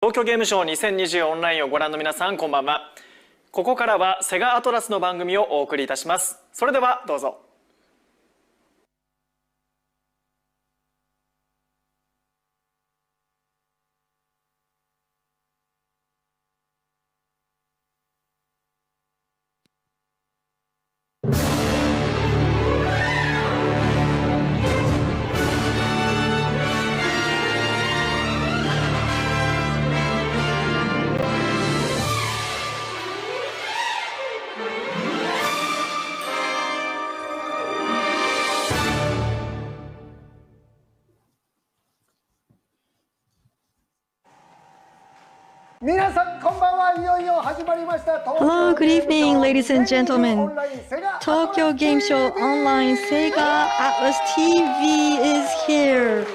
東京ゲームショー2020オンラインをご覧の皆さん、こんばんは。ここからはセガアトラスの番組をお送りいたします。それではどうぞ。Hello, good evening, ladies and gentlemen. Tokyo Game Show Online Sega Atlas TV is here.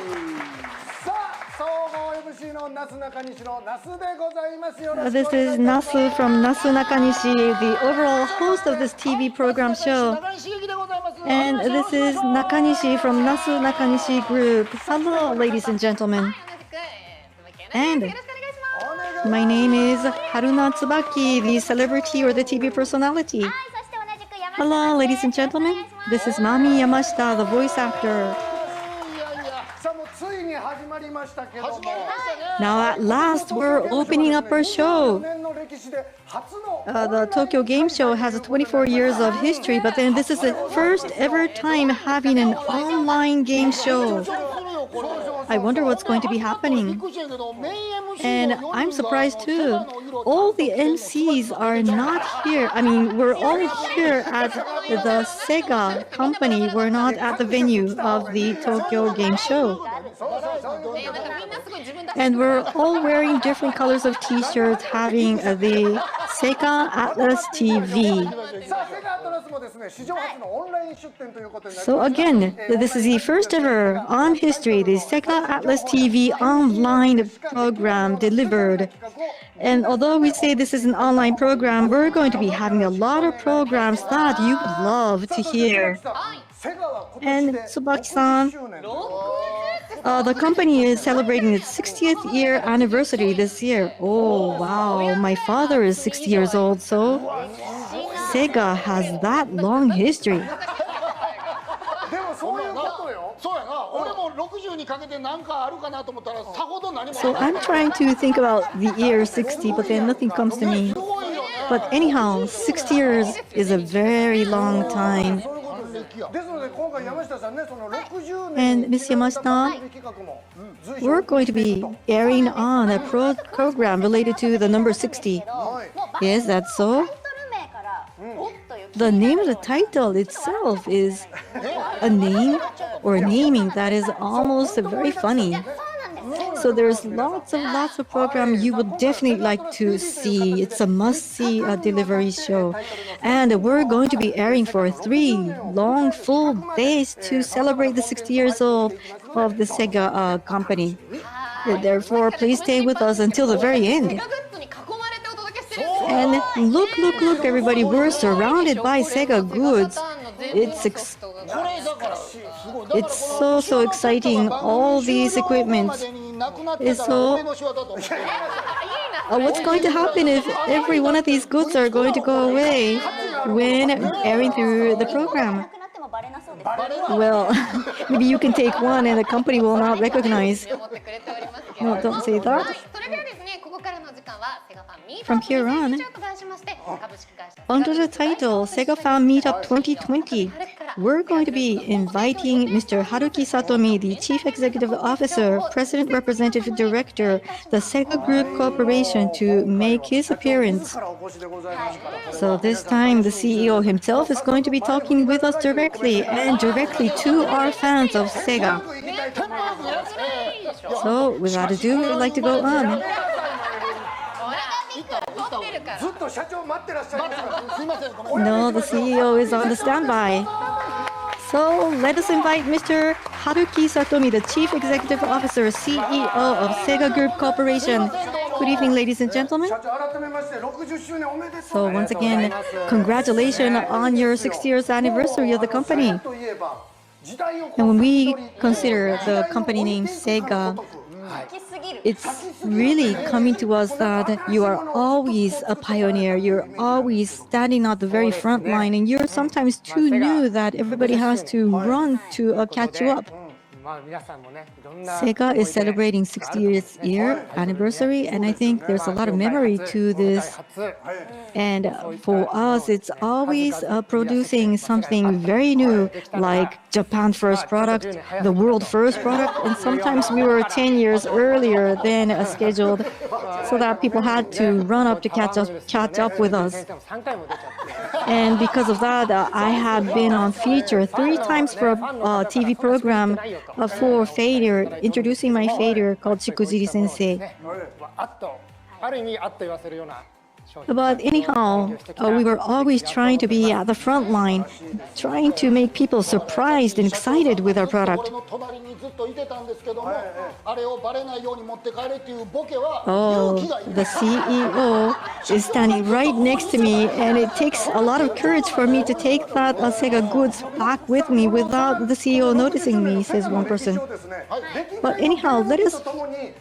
This is Nasu from Nasu Nakanishi, the overall host of this TV program show. And this is Nakanishi from Nasu Nakanishi Group. Hello, ladies and gentlemen. And my name is Haruna Tsubaki, the celebrity or the TV personality. Hello, ladies and gentlemen. This is Mami Yamashita, the voice actor. Now at last, we're opening up our show. The Tokyo Game Show has 24 years of history, but then this is the first ever time having an online game show. I wonder what's going to be happening. And I'm surprised too. All the MCs are not here. I mean, we're all here at the Sega company. We're not at the venue of the Tokyo Game Show. And we're all wearing different colors of t-shirts having the Sega Atlas TV. So again, this is the first ever on history, the Sega Atlas TV online program delivered. And although we say this is an online program, we're going to be having a lot of programs that you would love to hear. And Tsubaki-san, the company is celebrating its 60th year anniversary this year. Oh, wow. My father is 60 years old, so Sega has that long history. So I'm trying to think about the year 60, but then nothing comes to me. But anyhow, 60 years is a very long time. And Ms. Yamashita, we're going to be airing on a program related to the number 60. Yes, that's so. The name of the title itself is a name or naming that is almost very funny. So there's lots of programs you would definitely like to see. It's a must-see delivery show. And we're going to be airing for 3 long, full days to celebrate the 60 years old of the Sega company. Therefore, please stay with us until the very end. And look, everybody, we're surrounded by Sega goods. It's so exciting. All these equipment is so... what's going to happen if every one of these goods are going to go away when airing through the program? Well, maybe you can take one and the company will not recognize. No, don't say that. From here on, under the title SEGA Fan Meet-Up 2020, we're going to be inviting Mr. Haruki Satomi, the Chief Executive Officer, President Representative Director, the Sega Group Corporation, to make his appearance. So this time, the CEO himself is going to be talking with us directly and directly to our fans of Sega. So without ado, we'd like to go on. No, the CEO is on the standby. So let us invite Mr. Haruki Satomi, the Chief Executive Officer, CEO of Sega Group Corporation. Good evening, ladies and gentlemen. So once again, congratulations on your 60 years anniversary of the company. And when we consider the company name Sega, it's really coming to us that you are always a pioneer. You're always standing at the very front line, and you're sometimes too new that everybody has to run to catch you up. Sega is celebrating 60th year anniversary, and I think there's a lot of memory to this. And for us, it's always producing something very new, like Japan's first product, the world first product, and sometimes we were 10 years earlier than scheduled, so that people had to run up to catch up with us. And because of that, I have been on feature 3 times for a TV program for failure, introducing my failure called Shikujiri Sensei. But anyhow, we were always trying to be at the front line, trying to make people surprised and excited with our product. Oh, the CEO is standing right next to me, and it takes a lot of courage for me to take that Sega goods back with me without the CEO noticing me, says one person. But anyhow, let us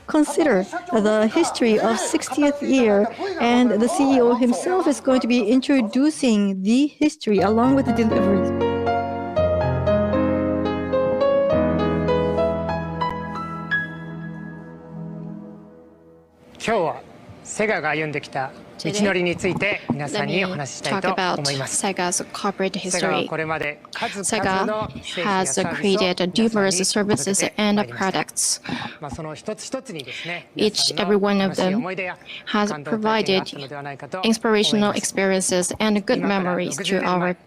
consider the history of 60th year, and the CEO himself is going to be introducing the history along with the deliveries. 今日はセガが歩んできた道のりについて皆さんにお話ししたいと思います。 Sega's corporate セガは history. これまで数々の Sega has created numerous services and products. その一つ一つにですね、 Each every one of them has provided inspirational experiences and good memories to our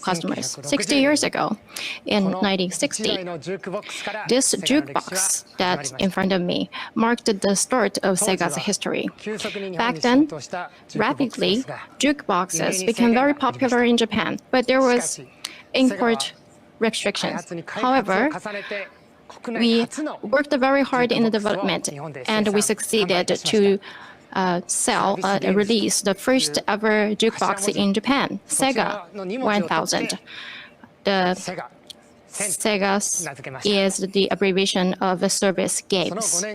customers. 60 years ago, in 1960, this jukebox that in front of me marked the start of Sega's history. Back then, rapidly, jukeboxes became very popular in Japan, but there was import restrictions. However, we worked very hard in the development, and we succeeded to release the first ever jukebox in Japan, Sega 1000. The Sega is the abbreviation of service games.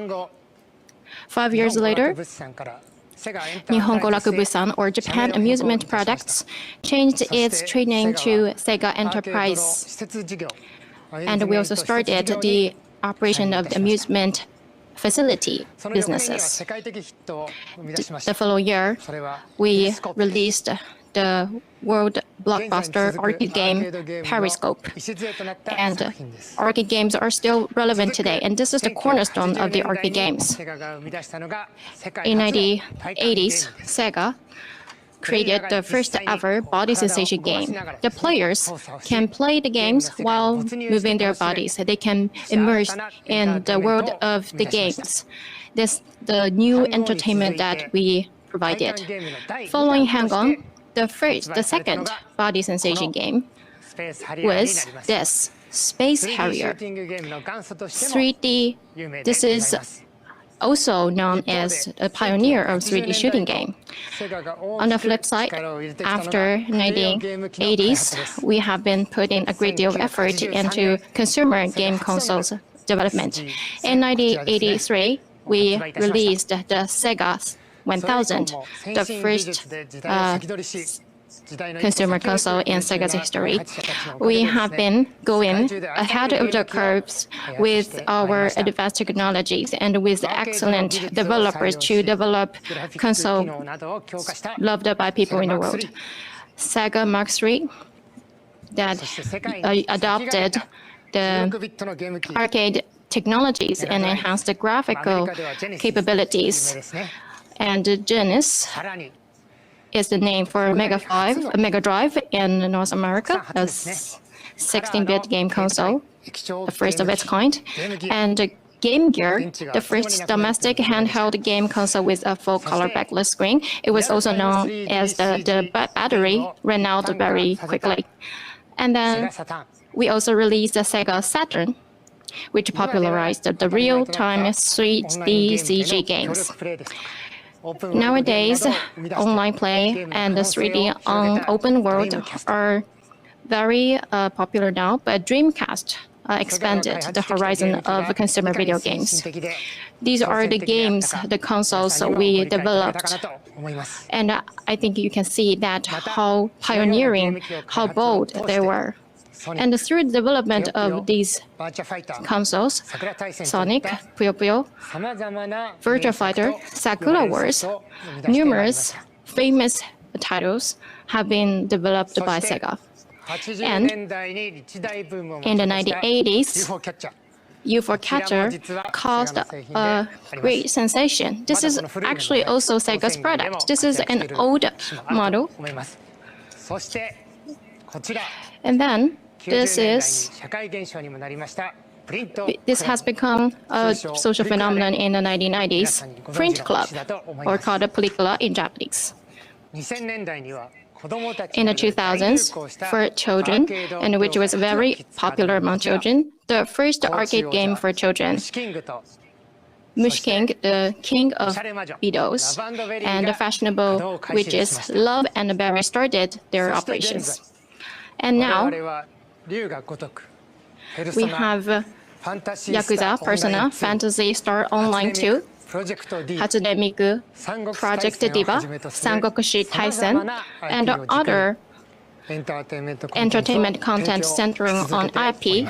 5 years later, Nihongo Raku Busan, or Japan Amusement Products, changed its trade name to Sega Enterprise. And we also started the operation of the amusement facility businesses. The following year, we released the world blockbuster arcade game Periscope. And arcade games are still relevant today, and this is the cornerstone of the arcade games. In the 1980s, Sega created the first ever body sensation game. The players can play the games while moving their bodies. They can immerse in the world of the games. This is the new entertainment that we provided. Following Hang-On, the second body sensation game was this, Space Harrier. 3D, this is also known as a pioneer of 3D shooting game. On the flip side, after 1980s, we have been putting a great deal of effort into consumer game consoles development. In 1983, we released the Sega 1000, the first consumer console in Sega's history. We have been going ahead of the curves with our advanced technologies and with excellent developers to develop console loved by people in the world. Sega Mark III that adopted the arcade technologies and enhanced the graphical capabilities. And Genesis is the name for Mega Drive in North America, a 16-bit game console, the first of its kind. And Game Gear, the first domestic handheld game console with a full-color backlit screen. It was also known as the battery ran out very quickly. And then we also released the Sega Saturn, which popularized the real-time 3D CG games. Nowadays, online play and the 3D on open world are very popular now, but Dreamcast expanded the horizon of consumer video games. These are the games, the consoles we developed. And I think you can see that how pioneering, how bold they were. And through the development of these consoles, Sonic, Puyo Puyo, Virtua Fighter, Sakura Wars, numerous famous titles have been developed by Sega. And in the 1980s, UFO Catcher caused a great sensation. This is actually also Sega's product. This is an old model. And then this has become a social phenomenon in the 1990s, print club, or called a película in Japanese. In the 2000s, for children, and which was very popular among children, the first arcade game for children, Mush King, the king of beetles, and the fashionable witches, Love and Berry started their operations. And now, we have Yakuza, Persona, Fantasy Star Online 2, Hatsune Miku, Project Diva, Sangokushi Taisen, and other entertainment content centering on IP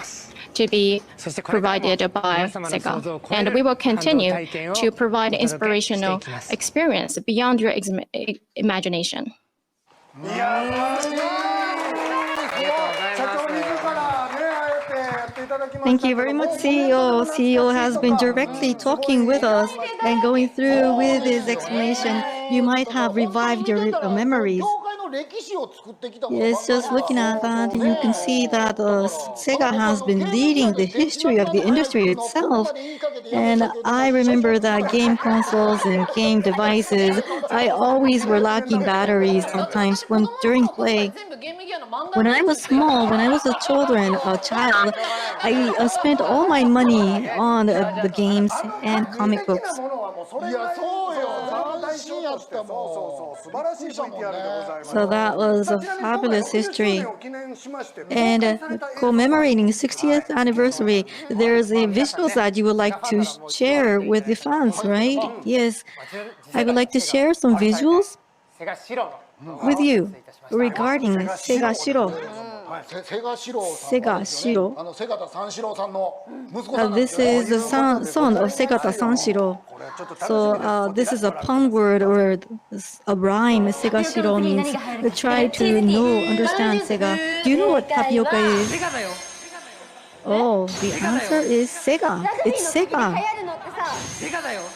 to be provided by Sega. And we will continue to provide inspirational experience beyond your imagination. Thank you very much, CEO. CEO has been directly talking with us and going through with his explanation. You might have revived your memories. Yes, just looking at that, you can see that Sega has been leading the history of the industry itself. And I remember that game consoles and game devices, I always were lacking batteries sometimes during play. When I was small, when I was a child, I spent all my money on the games and comic books. So that was a fabulous history. And commemorating 60th anniversary, there's a visuals that you would like to share with the fans, right? Yes, I would like to share some visuals with you regarding Sega Shiro. Sega Shiro. This is the son of Segata Sanshiro. So this is a pun word or a rhyme. Sega Shiro means try to understand Sega. Do you know what tapioca is? Oh, the answer is Sega. It's Sega.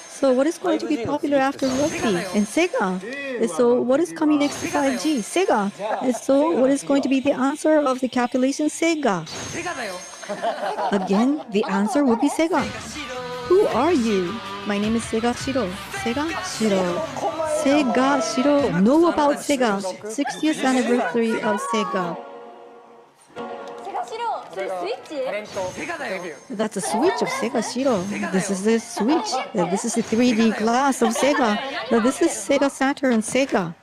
So what is going to be popular after rugby? And Sega. So what is coming next to 5G? Sega. And so what is going to be the answer of the calculation? Sega. Again, the answer will be Sega. Who are you? My name is Sega Shiro. Sega Shiro. Sega Shiro. Know about Sega. 60th anniversary of Sega. That's a switch of Sega Shiro. This is the switch. This is the 3D glass of Sega. This is Sega Saturn Sega.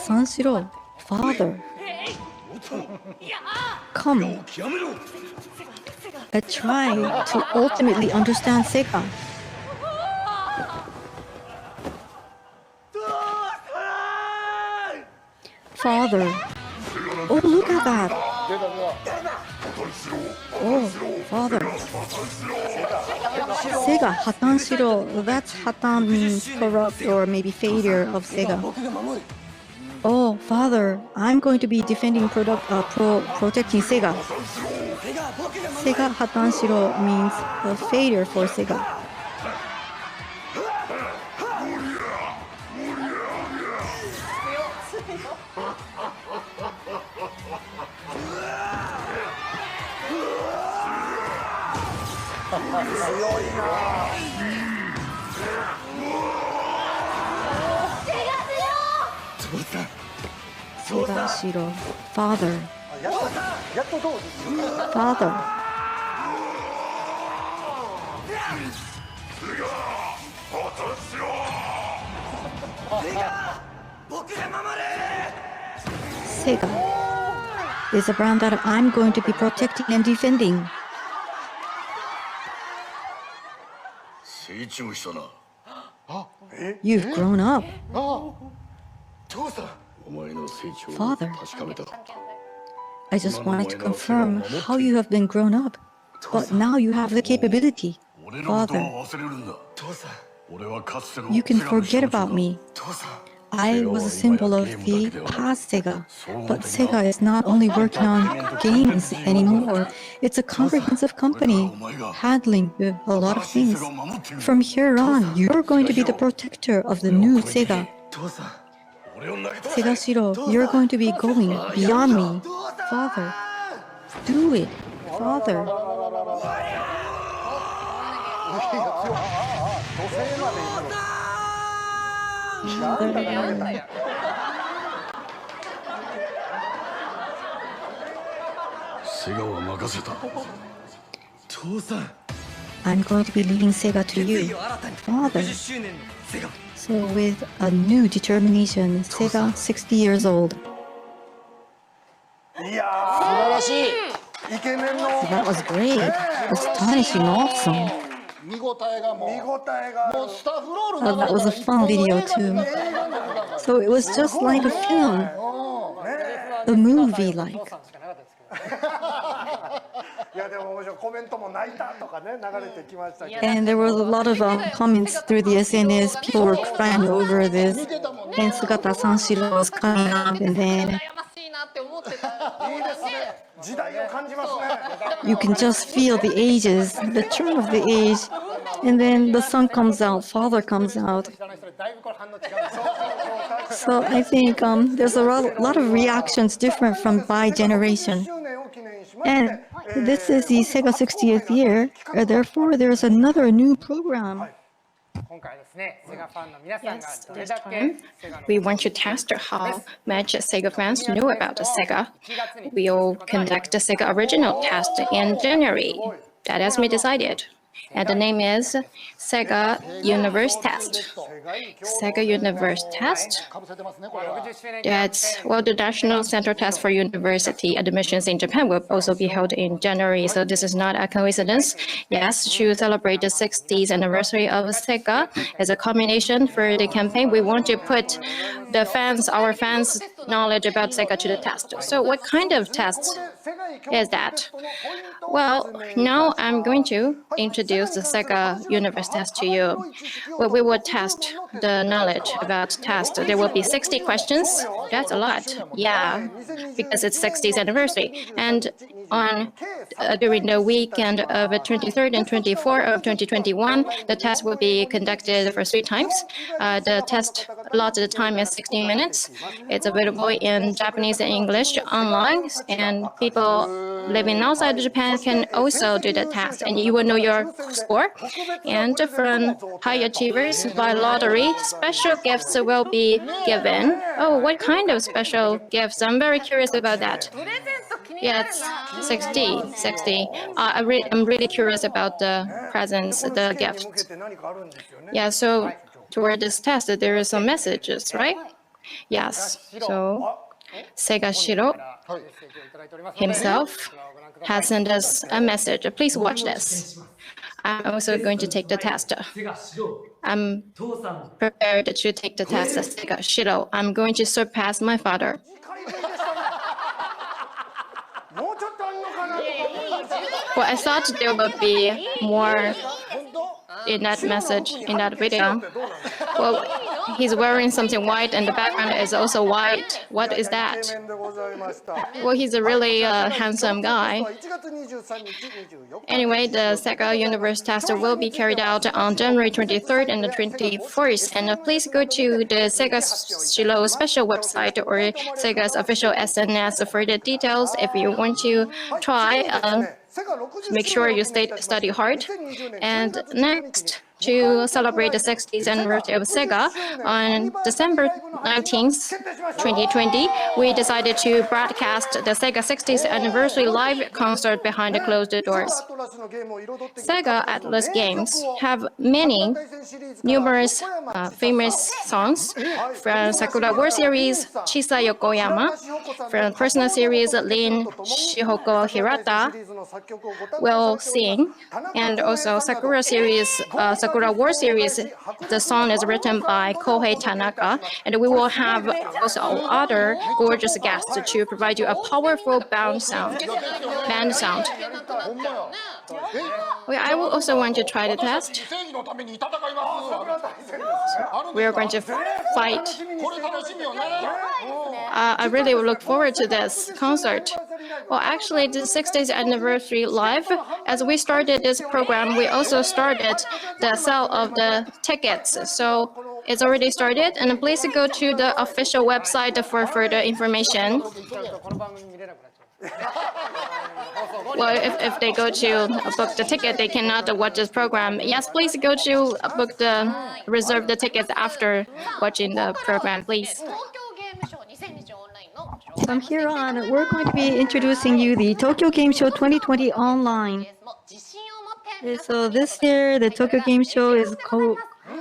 Sanshiro, father. Come. Try to ultimately understand Sega. Father. Oh, look at that. Oh, father. Sega, Hatan Shiro. That's Hatan means corrupt or maybe failure of Sega. Oh, father, I'm going to be defending protecting Sega. Sega Hatan Shiro means a failure for Sega. Sega Shiro, father. Father. Sega. is a brand that I'm going to be protecting and defending. You've grown up. Father, I just wanted to confirm how you have been grown up. But now you have the capability. Father, you can forget about me. I was a symbol of the past Sega, but Sega is not only working on games anymore. It's a comprehensive company handling a lot of things. From here on, you're going to be the protector of the new Sega. Sega Shiro, you're going to be going beyond me. Father, do it. Father. I'm going to be leading Sega to you, Father. So with a new determination, Sega 60 years old. That was great. Astonishing, awesome. That was a fun video too. So it was just like a film, a movie like. And there was a lot of comments through the SNS. People were crying over this. And Sugata Sanshiro was coming up, and then you can just feel the ages, the turn of the age. And then the son comes out, father comes out. So I think there's a lot of reactions different from by generation. And this is the Sega 60th year, therefore there's another new program. Yes, this time we want to test how much Sega fans know about the Sega. We'll conduct the Sega original test in January. That has been decided. And the name is Sega Universe Test. Sega Universe Test. That's, well, the National Central Test for University Admissions in Japan will also be held in January, so this is not a coincidence. Yes, to celebrate the 60th anniversary of Sega as a culmination for the campaign, we want to put the fans, our fans' knowledge about Sega to the test. So what kind of test is that? Well, now I'm going to introduce the Sega Universe Test to you. Well, we will test the knowledge about test. There will be 60 questions. That's a lot. Yeah, because it's 60th anniversary. And on during the weekend of 23rd and 24th of 2021, the test will be conducted for 3 times. The test allotted time is 16 minutes. It's available in Japanese and English online, and people living outside Japan can also do the test, and you will know your score. And from high achievers by lottery, special gifts will be given. Oh, what kind of special gifts? I'm very curious about that. Yes, 60. I'm really curious about the presents, the gifts. Yeah, so toward this test, there are some messages, right? Yes, so Sega Shiro himself has sent us a message. Please watch this. I'm also going to take the test. I'm prepared to take the test as Sega Shiro. I'm going to surpass my father. Well, I thought there would be more in that message, in that video. Well, he's wearing something white and the background is also white. What is that? Well, he's a really handsome guy. Anyway, the Sega Universe Test will be carried out on January 23rd and the 24th. And please go to the Sega Shiro special website or Sega's official SNS for the details. If you want to try, make sure you study hard. And next to celebrate the 60th anniversary of Sega, on December 19th, 2020, we decided to broadcast the Sega 60th anniversary live concert behind the closed doors. Sega Atlas games have many numerous famous songs from Sakura War series, Chisa Yokoyama, from personal series, Lin Shihoko Hirata will sing, and also Sakura series, Sakura War series, the song is written by Kohei Tanaka, and we will have also other gorgeous guests to provide you a powerful band sound. Well, I will also want to try the test. We are going to fight. I really look forward to this concert. Well, actually, the 60th anniversary live, as we started this program, we also started the sale of the tickets. So it's already started, and please go to the official website for further information. Well, if they go to book the ticket, they cannot watch this program. Yes, please go to reserve the tickets after watching the program, please. From here on, we're going to be introducing you the Tokyo Game Show 2020 online. So this year, the Tokyo Game Show is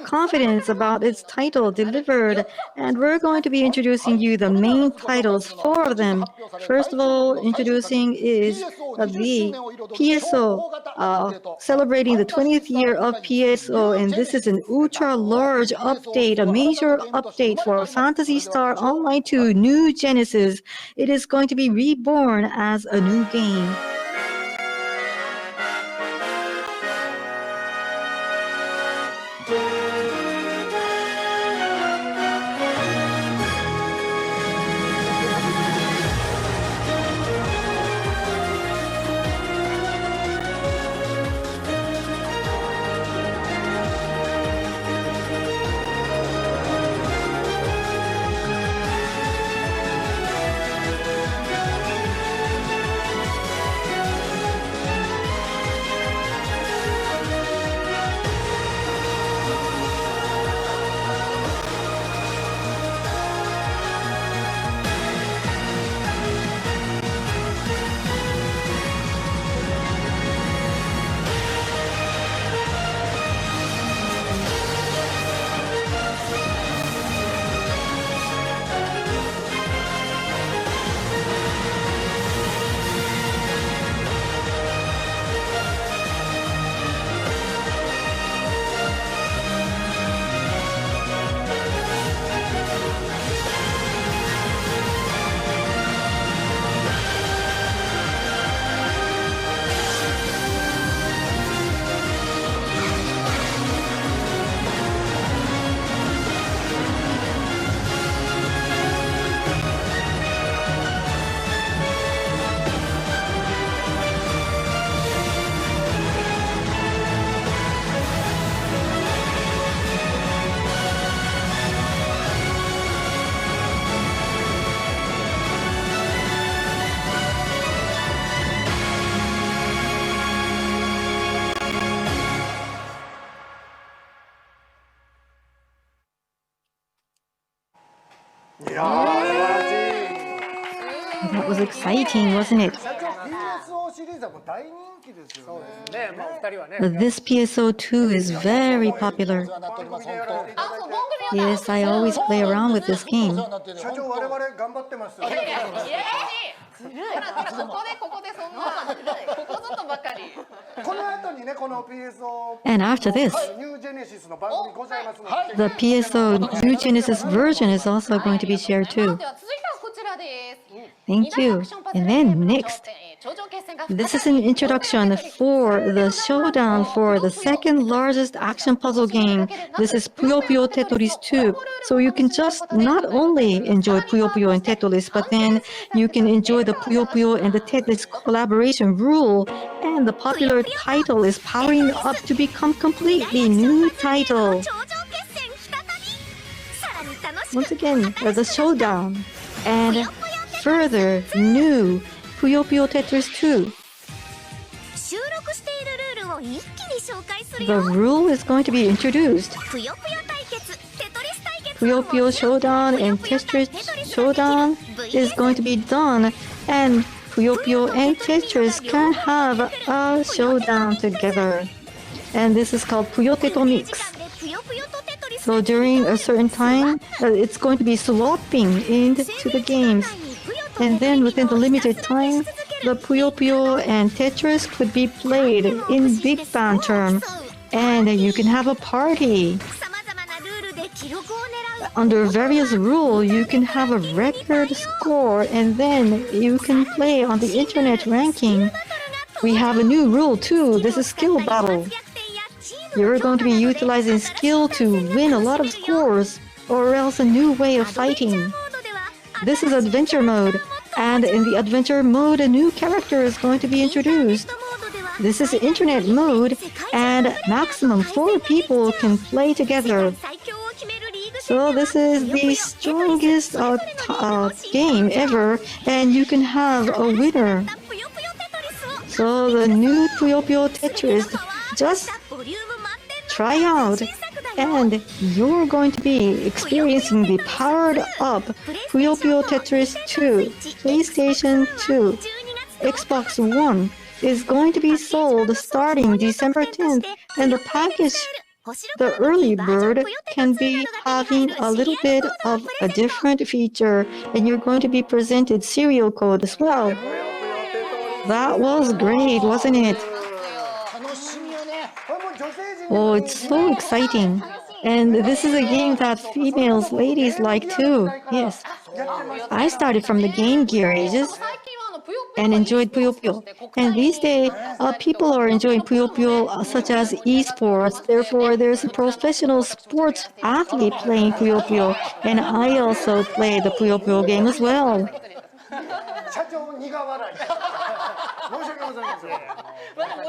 confidence about its title delivered, and we're going to be introducing you the main titles, 4 of them. First of all, introducing is the PSO, celebrating the 20th year of PSO, and this is an ultra-large update, a major update for Phantasy Star Online 2 New Genesis. It is going to be reborn as a new game. That was exciting, wasn't it? This PSO2 is very popular. Yes, I always play around with this game. And after this, the PSO New Genesis version is also going to be shared too. Thank you. And then next, this is an introduction for the showdown for the second largest action puzzle game. This is Puyo Puyo Tetris 2. So you can just not only enjoy Puyo Puyo and Tetris, but then you can enjoy the Puyo Puyo and the Tetris collaboration rule. And the popular title is powering up to become completely new title. Once again, the showdown. And further new Puyo Puyo Tetris 2. the rule is going to be introduced. Puyo Puyo Showdown and Tetris Showdown is going to be done, and Puyo Puyo and Tetris can have a showdown together. And this is called Puyo Teto Mix. So during a certain time, it's going to be swapping into the games. And then within the limited time, the Puyo Puyo and Tetris could be played in big band term. And you can have a party. Under various rules, you can have a record score, and then you can play on the internet ranking. We have a new rule too. This is skill battle. You're going to be utilizing skill to win a lot of scores, or else a new way of fighting. This is adventure mode, and in the adventure mode, a new character is going to be introduced. This is internet mode, and maximum 4 people can play together. So this is the strongest game ever, and you can have a winner. So the new Puyo Puyo Tetris, just try out, and you're going to be experiencing the powered up Puyo Puyo Tetris 2, PlayStation 2, Xbox One is going to be sold starting December 10th, and the package, the early bird, can be having a little bit of a different feature, and you're going to be presented serial code as well. That was great, wasn't it? Oh, it's so exciting. And this is a game that females, ladies like too. Yes. I started from the Game Gear ages and enjoyed Puyo Puyo. And these days, people are enjoying Puyo Puyo such as esports. Therefore, there's a professional sports athlete playing Puyo Puyo. And I also play the Puyo Puyo game as well.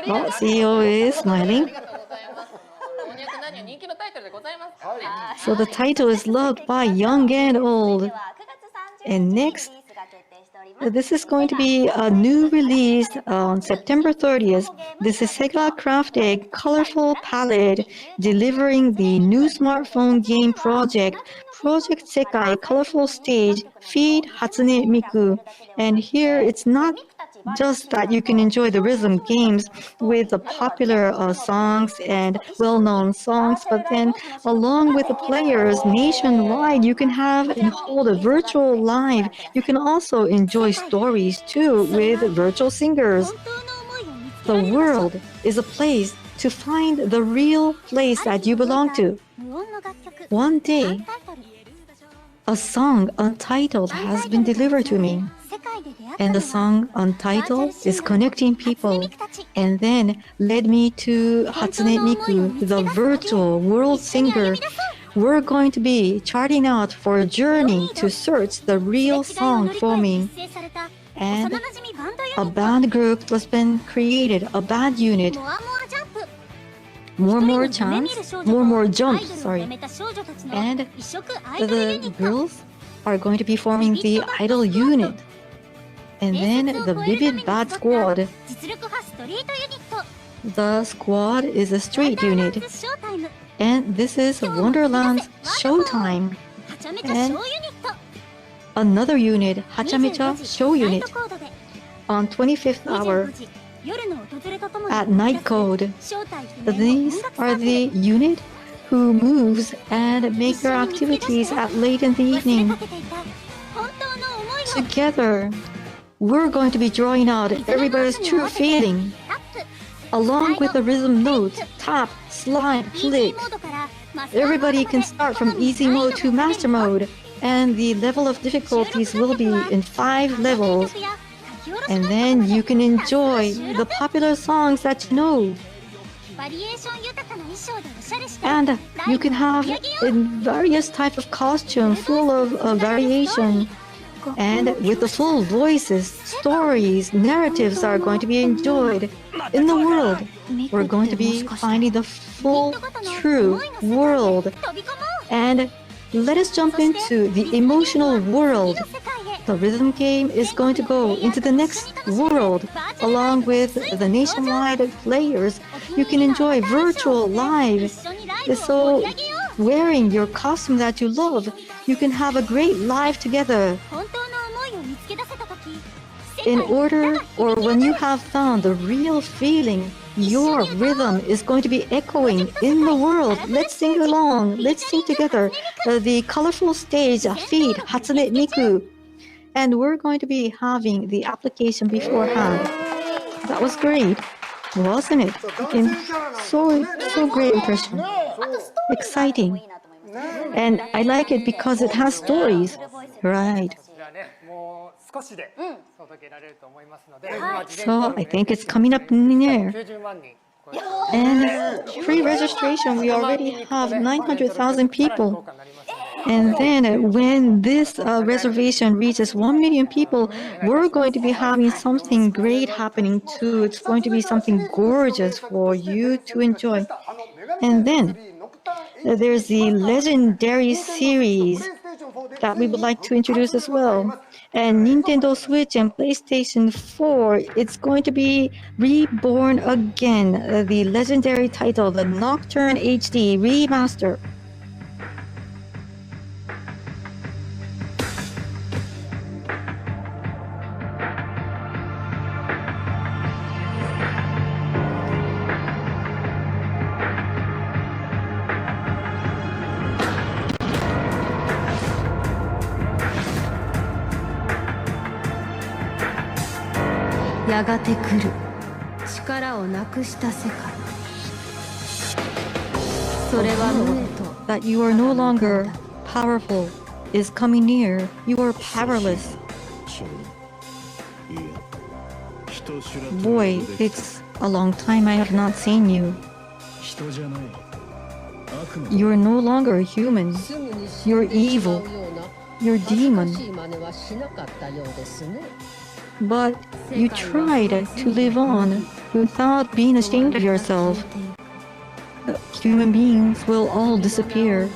Oh, CEO is smiling. So the title is loved by young and old. And next, this is going to be a new release on September 30th. This is Sega crafted colorful palette delivering the new smartphone game project, Project Sekai Colorful Stage, Feed Hatsune Miku. And here it's not just that you can enjoy the rhythm games with the popular songs and well-known songs, but then along with the players nationwide, you can have and hold a virtual live. You can also enjoy stories too with virtual singers. The world is a place to find the real place that you belong to. One day, a song untitled has been delivered to me. And the song Untitled is connecting people, and then led me to Hatsune Miku, the virtual world singer. We're going to be charting out for a journey to search the real song for me. And a band group was been created, a band unit. More jumps, sorry. And the girls are going to be forming the idol unit. And then the Vivid Bad Squad. The squad is a street unit. And this is Wonderland's Showtime. And another unit, Hachamecha Show Unit. On 25th hour at night code. These are the unit who moves and make their activities at late in the evening. Together, we're going to be drawing out everybody's true feeling, along with the rhythm notes, tap, slide, flick. Everybody can start from easy mode to master mode, and the level of difficulties will be in 5 levels. And then you can enjoy the popular songs that you know. And you can have various types of costumes full of variation. And with the full voices, stories, narratives are going to be enjoyed. In the world, we're going to be finding the full, true world. And let us jump into the emotional world. the rhythm game is going to go into the next world. Along with the nationwide players, you can enjoy virtual live. So wearing your costume that you love, you can have a great live together. In order, or when you have found the real feeling, your rhythm is going to be echoing in the world. Let's sing along. Let's sing together. The colorful stage, feed, Hatsune Miku. And we're going to be having the application beforehand. That was great, wasn't it? So great impression. Exciting. And I like it because it has stories. Right. So I think it's coming up in the air. And pre-registration, we already have 900,000 people. And then when this reservation reaches 1 million people, we're going to be having something great happening too. It's going to be something gorgeous for you to enjoy. And then there's the legendary series that we would like to introduce as well. And Nintendo Switch and PlayStation 4, it's going to be reborn again. The legendary title, the Nocturne HD Remaster. That you are no longer powerful is coming near. You are powerless. Boy, it's a long time I have not seen you. You're no longer human. You're evil. You're demon. But you tried to live on without being ashamed of yourself. Human beings will all disappear.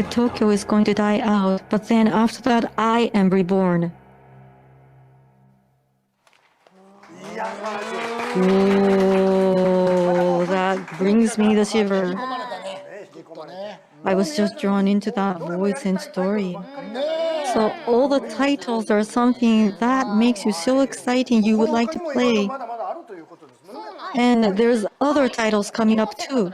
Tokyo is going to die out, but then after that, I am reborn. Oh, that brings me the shiver. I was just drawn into that voice and story. So all the titles are something that makes you so exciting you would like to play. And there's other titles coming up too.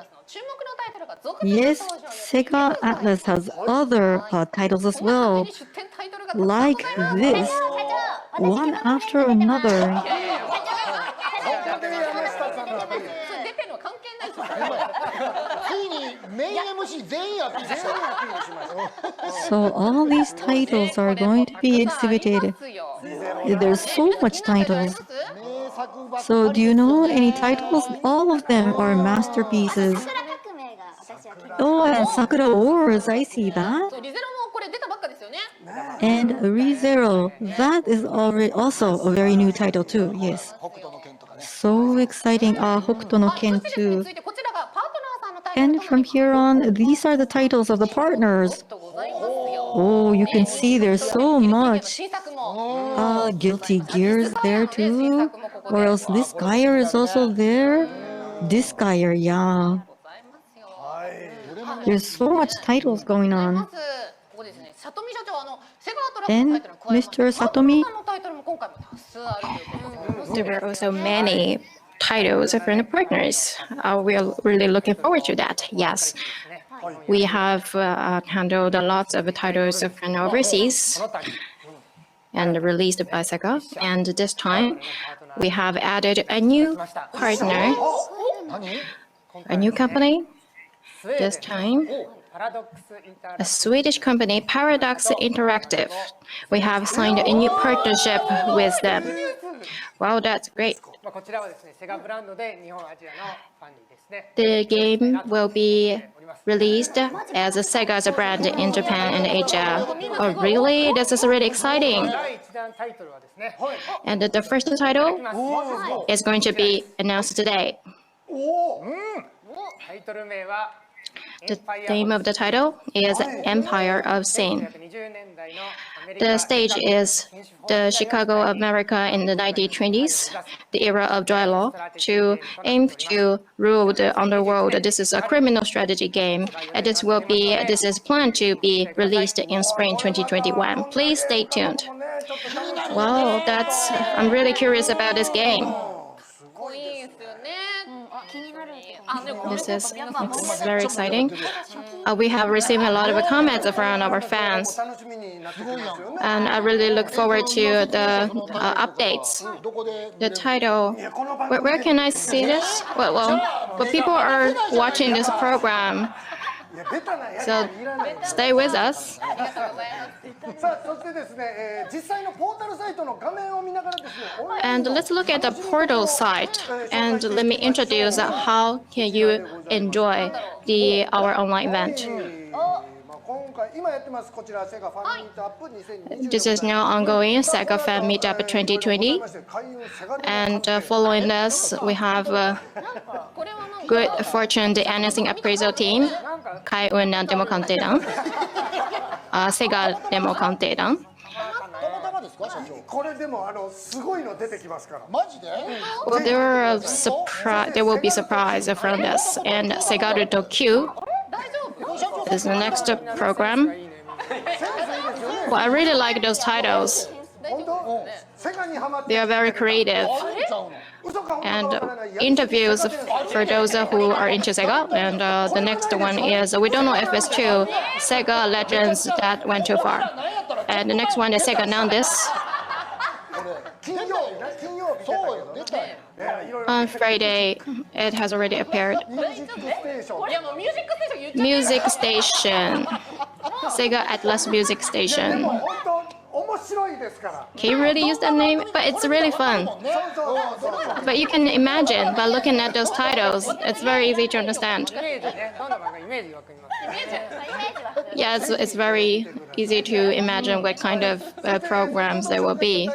Yes, Sega Atlas has other titles as well, like this, one after another. So all these titles are going to be exhibited. There's so much titles. So do you know any titles? All of them are masterpieces. Oh, and Sakura Wars, I see that. And ReZero, that is already also a very new title too, yes. So exciting, Hokuto no Ken too. And from here on, these are the titles of the partners. Oh, you can see there's so much. Guilty Gear is there too. Or else this Gear is also there. This Gear, yeah. There's so much titles going on. And Mr. Satomi? There were also many titles from the partners. We are really looking forward to that. Yes, we have handled lots of titles from overseas and released by Sega. And this time, we have added a new partner, a new company. This time, a Swedish company, Paradox Interactive. We have signed a new partnership with them. Wow, that's great. The game will be released as a Sega's brand in Japan and Asia. Oh, really? This is really exciting. And the first title is going to be announced today. The theme of the title is Empire of Sin. The stage is the Chicago of America in the 1920s, the era of dialogue, to aim to rule the underworld. This is a criminal strategy game, and this is planned to be released in spring 2021. Please stay tuned. Wow, I'm really curious about this game. This is very exciting. We have received a lot of comments from our fans, and I really look forward to the updates. The title, where can I see this? But people are watching this program, so stay with us. And let's look at the portal site, and let me introduce how can you enjoy our online event. This is now ongoing SEGA Fan Meet-Up 2020, and following this, we have good fortune the announcing appraisal team, Kai-un Demo Kantedan, Sega Demo Kantedan. Well, there will be surprise from this, and Sega Group Co is the next program. Well, I really like those titles. They are very creative. And interviews for those who are into Sega. And the next one is, we don't know if it's true, Sega Legends that went too far. And the next one is Sega Nandis. On Friday, it has already appeared. Music Station. Sega Atlas Music Station. Can you really use that name? But it's really fun. But you can imagine, by looking at those titles, it's very easy to understand. Yeah, it's very easy to imagine what kind of programs there will be.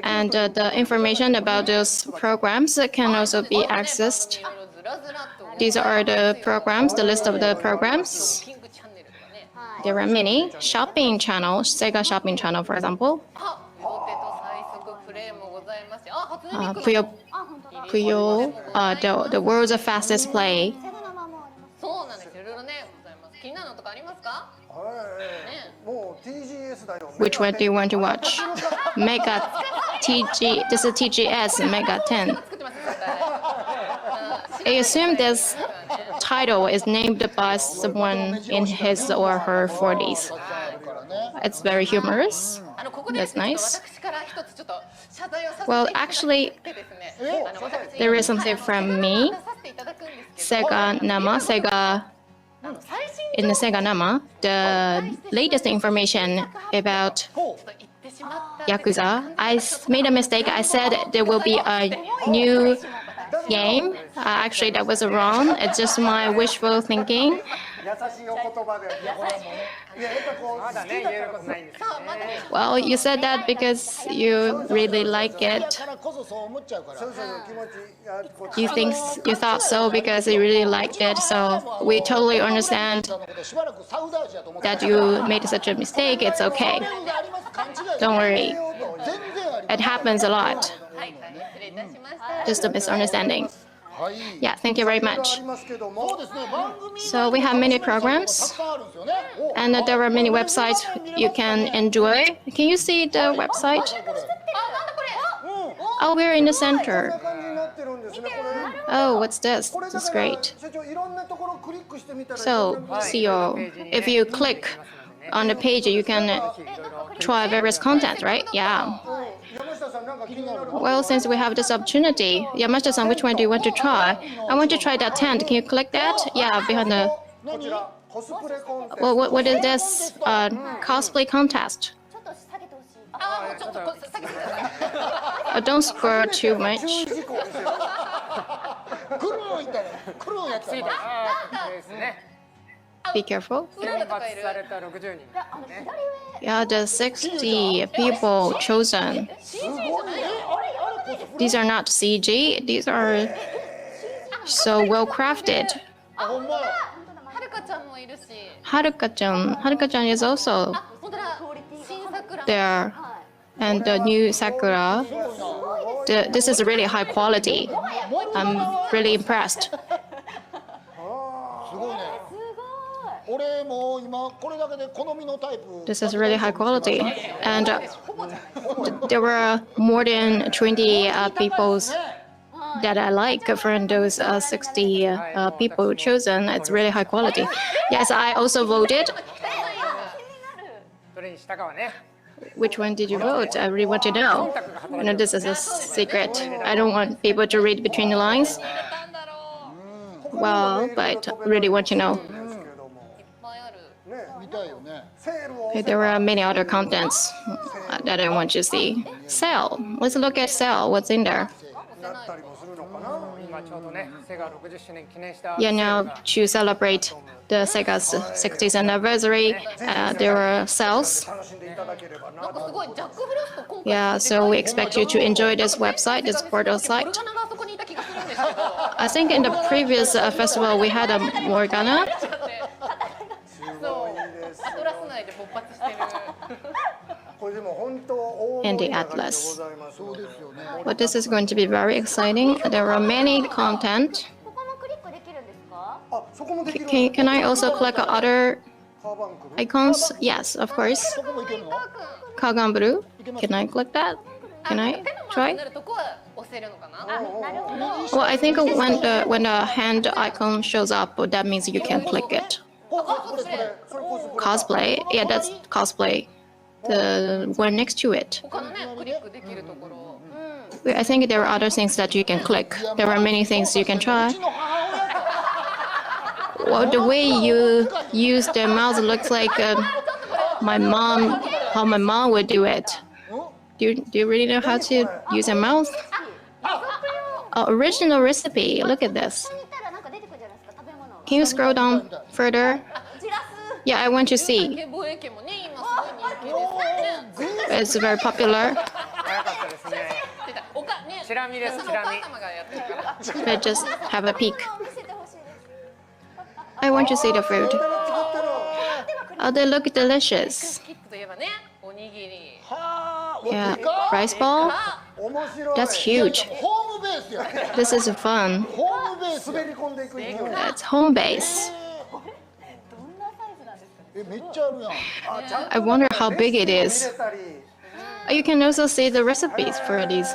And the information about those programs can also be accessed. These are the programs, the list of the programs. There are many. Shopping channel, Sega shopping channel, for example. Puyo, the world's fastest play. Which one do you want to watch? Mega TG, this is TGS Mega 10. I assume this title is named by someone in his or her 40s. It's very humorous. That's nice. Well, actually, there is something from me. Sega Nama, in the Sega Nama, the latest information about Yakuza. I made a mistake. I said there will be a new game. Actually, that was wrong. It's just my wishful thinking. Well, you said that because you really like it. You thought so because you really liked it. So we totally understand that you made such a mistake. It's okay. Don't worry. It happens a lot. Just a misunderstanding. Yeah, thank you very much. So we have many programs, and there are many websites you can enjoy. Can you see the website? Oh, we're in the center. Oh, what's this? This is great. So, if you click on the page, you can try various content, right? Yeah. Well, since we have this opportunity, Yamashita-san, which one do you want to try? I want to try that tent. Can you click that? Yeah, behind the... Well, what is this? Cosplay contest. Don't scroll too much. Be careful. Yeah, the 60 people chosen. These are not CG. These are so well crafted. あ、ほんまや。はるかちゃんもいるし。Haruka-chan is also 本当だ。新桜。 there. And the new Sakura. This is really high quality. I'm really impressed. すごいね。俺も今これだけで好みのタイプ。 This is really high quality. And there were more than 20 people that I like from those 60 people chosen. It's really high quality. Yes, I also voted. どれにしたかはね。 Which one did you vote? I really want to know. No, this is a secret. I don't want people to read between the lines. Well, but really want to know. 見たいよね。 Okay, there were many other contents that I want to see. Sale. Let's look at sale. What's in there? 今ちょうどね、セガ60周年記念した。 Yeah, now to celebrate the Sega's 60th anniversary, there were sales. なんかすごいジャック・フロスト今回。 Yeah, so we expect you to enjoy this website, this portal site. 大人があそこにいた気がするんですけど。 I think in the previous festival we had a Morgana. そう。アトラス内で勃発してる。これでも本当大 And 盛 the り上がりでご Atlas. ざいます。そうですよね。 But this is going to be very exciting. There are many content. ここもクリックできるんですか？あ、そこもできる。 Can I also click other カーバンクル。 icons? Yes, of course. そこもいけるの？ Kagan Blue. Can I click that? Can I 手のマーク try? になるとこは押せるのかな？ Well, I think when the hand icon shows up, that means you can click it. これそれコスプレ。 Cosplay. Yeah, that's cosplay. The one next to it. 他のねクリックできるところ。 I think there are other things that you can click. There are many things you can try. Well, the way you use the mouse looks like my mom, how my mom would do it. Do you really know how to use a mouse? Original recipe. Look at this. 見たらなんか出てくるじゃないですか食べ物。 Can you scroll down further? ジラス。 Yeah, I want to see. 防衛権もね今すごい人気ですね。 It's very popular. 早かったですね。出たおかね。チラ見です、そのチラ見。お母様がやってるから。 Let's just have a peek. 見せてほしいです。 I want to see the food. Oh, they look delicious. キッズといえばねおにぎり。 Yeah, rice ball. 面白い。 That's huge. ホームベースや。 This is fun. ホームベース滑り込んでいく勢い。 That's home base. どんなサイズなんですかね。めっちゃあるやん。あ、ちゃんと I wonder how big it is. 入れたり。 You can also see the recipes for these.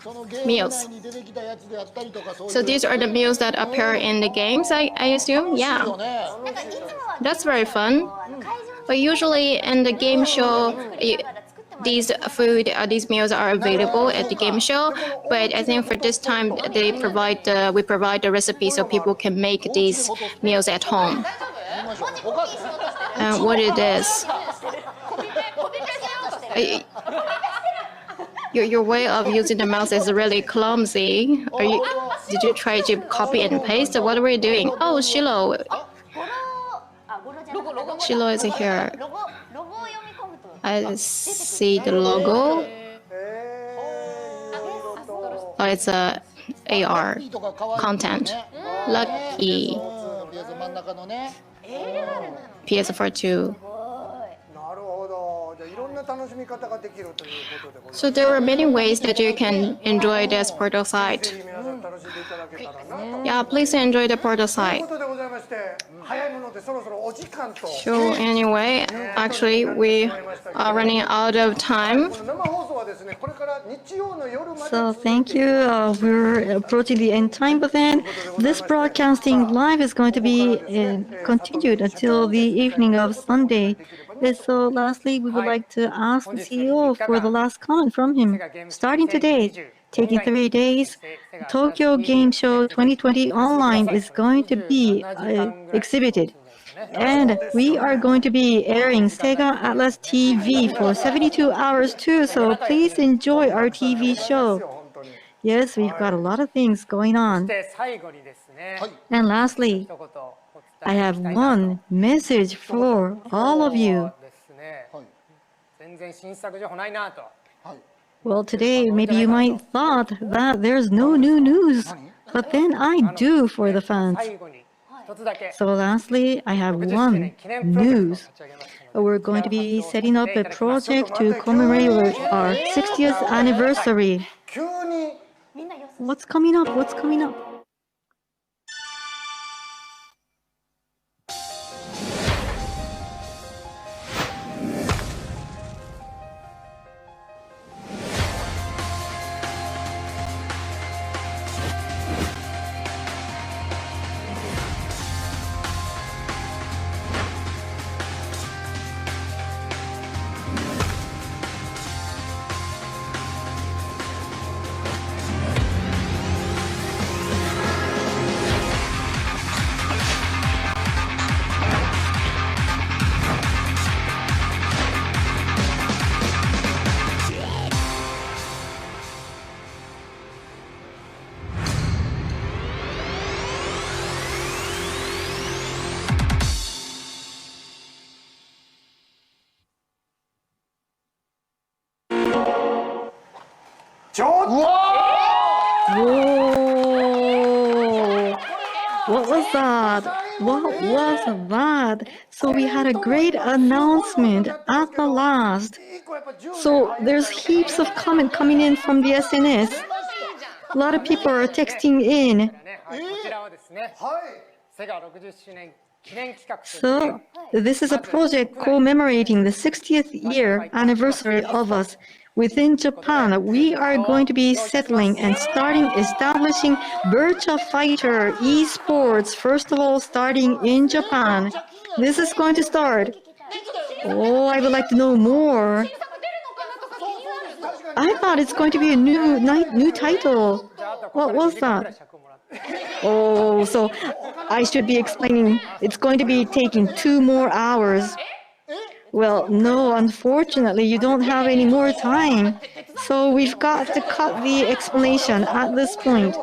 そのゲーム Meals. 内に出てきたやつであったりとかそういう。 So these are the meals that appear in the games, I assume? いい Yeah, よね。 that's very fun. But usually in the game show, these meals are available at the game show. But I think for this time, we provide the recipe so people can make these meals at home. 見ましょう。おかず。 And what it is? Your way of using the mouse is really clumsy. Did you try to copy and paste? What were you doing? Oh, Shilo. ロゴロゴ Shilo is here. ロゴを読み込むと。 I see the logo. Oh, it's a AR とか可愛い content. ね。 Lucky ピアス真ん中のね。 PS4 too. なるほど。じゃあいろんな楽しみ方ができるということでございます。 So there are many ways that you can enjoy this portal ぜ site. ひ皆さん楽しんでいただけたらなと。 Yeah, please enjoy the portal という site. ことでございまして、早いものでそろそろお時間と。 So anyway, actually we are running out of time. この生放送はですね、これから日曜の夜まで。 So thank you. We're approaching the end time, but then this broadcasting live is going to be continued until the evening of Sunday. And so lastly, we would like to ask the CEO for the last comment from him. Starting today, taking 3 days, Tokyo Game Show 2020 online is going to be exhibited. And we are going to be airing Sega Atlas TV for 72 hours too, so please enjoy our TV show. Yes, we've got a lot of things going on. で最後にですね、 And lastly, 一言お I 伝え have したいなと。 one message for all of you. ですね、全然新作情報ないなと。 Well, today maybe you might thought that there's no new news, but then I do for the fans. 最後に So lastly, I have one news. We're going to be setting up a project to commemorate our 60th anniversary. 急に What's coming up? What's coming up? Whoa! What was that? What was that? So we had a great announcement at the last. So there's heaps of comment coming in from the SNS. A lot of people are texting in. So this is a project commemorating the 60th year anniversary of us. Within Japan, we are going to be settling and establishing Virtua Fighter esports, first of all, starting in Japan. This is going to start. Oh, I would like to know more. I thought it's going to be a new title. What was that? Oh, so I should be explaining. It's going to be taking 2 more hours. Well, no, unfortunately, you don't have any more time. So we've got to cut the explanation at this point.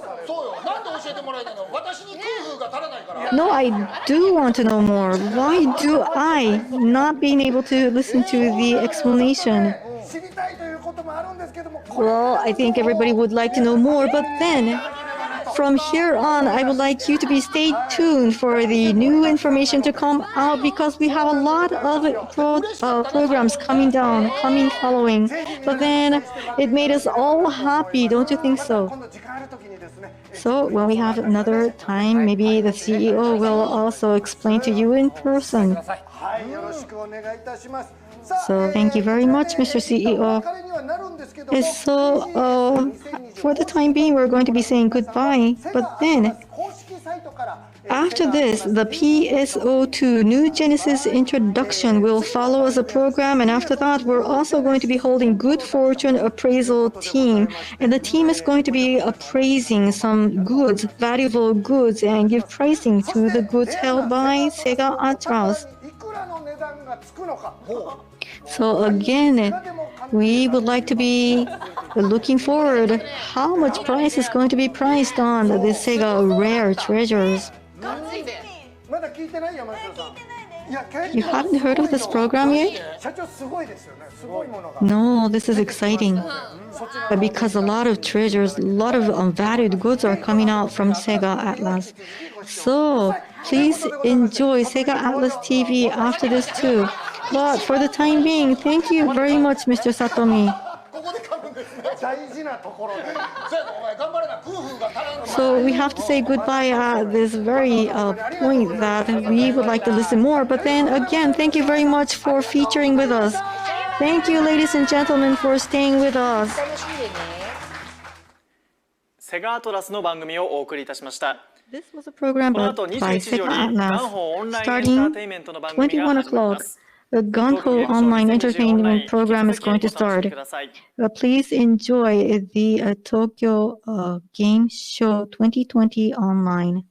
No, I do want to know more. Why do I not being able to listen to the explanation? Well, I think everybody would like to know more, but then from here on, I would like you to be stay tuned for the new information to come out because we have a lot of programs coming following. But then it made us all happy, don't you think so? So when we have another time, maybe the CEO will also explain to you in person. So thank you very much, Mr. CEO. So for the time being, we're going to be saying goodbye. But then, after this, the PSO2 New Genesis introduction will follow as a program. And after that, we're also going to be holding Good Fortune Appraisal Team. And the team is going to be appraising some goods, valuable goods, and give pricing to the goods held by Sega Atlas. So again, we would like to be looking forward how much price is going to be priced on the Sega rare treasures. You haven't heard of this program yet? No, this is exciting. Because a lot of treasures, a lot of valued goods are coming out from Sega Atlas. So please enjoy Sega Atlas TV after this too. But for the time being, thank you very much, Mr. Satomi. So we have to say goodbye at this very point that we would like to listen more. But then again, thank you very much for featuring with us. Thank you, ladies and gentlemen, for staying with us. セガアトラスの番組をお送りいたしました。 This was a program この by 後21時よ Sega りガン Atlas, ホオンラインエンターテインメントの番組が starting 始まり 21 o'clock. ます。 The Gunho online entertainment program is going to start. Please enjoy the Tokyo Game Show 2020 online.